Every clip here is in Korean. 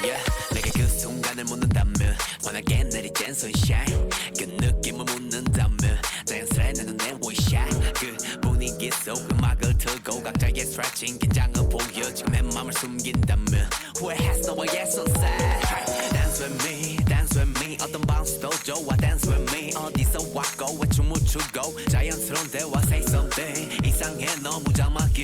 Yeah, 내가 그 순간을 묻는다면 환하게 내리쬐는 sunshine 그 느낌을 묻는다면 자연스레 내 눈에 원샷 그 분위기 속 음악을 틀고 각자의 stretching 긴장을 보여 지금 내 맘을 숨긴다면 후회했어 너와의 sunset Dance with me, dance with me 어떤 bounce도 좋아 dance with me 어디서 왔고 왜 춤을 추고 자연스러운 대화 say something 이상해 너무 장막유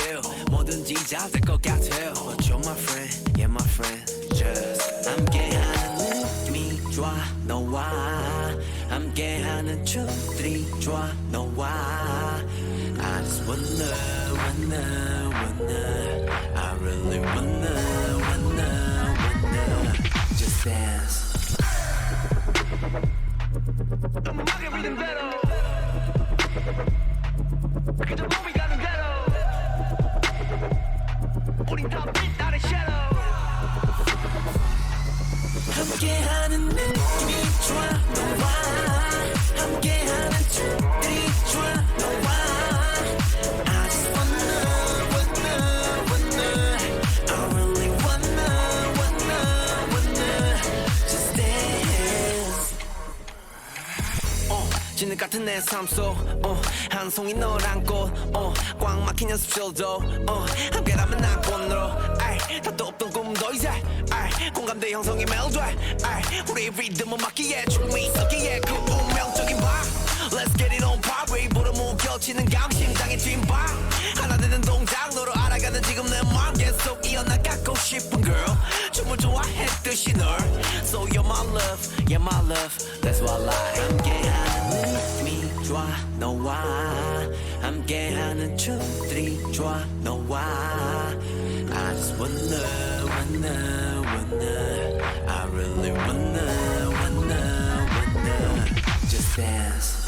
뭐든지 잘 될 것 같아 But you're my friend, yeah my friend Just 함께하는 느낌이 좋아 너와 함께하는 춤들이 좋아 너와 I just wanna I really wanna Just dance 음악의 리듬대로 그저 몸이 가는 대로 우린 다 빛 아래 shadow 함께하는 느낌이 좋아 너와 함께하는 춤들이 좋아 너와 I just wanna I really wanna Just dance 진흙 같은 내 삶 속 한 송이 널 안고 꽉 막힌 연습실도 함께라면 낙원으로 답도 없던 꿈도 이제 공감대 형성이 멜로디 우리 리듬을 맞기에 춤이 섞기에 그 운명적인 밤 Let's get it on party 보름 무겨치는 감심장의 뒷밤 하나 되는 동작 너로 알아가는 지금 내 맘 계속 이어나가고 싶은 girl 춤을 좋아했듯이 널 So you're my love, yeah my love That's what I like 함께하는 느낌이 좋아 너와 함께하는 춤들이 좋아 너와 I just wanna I really wanna Just dance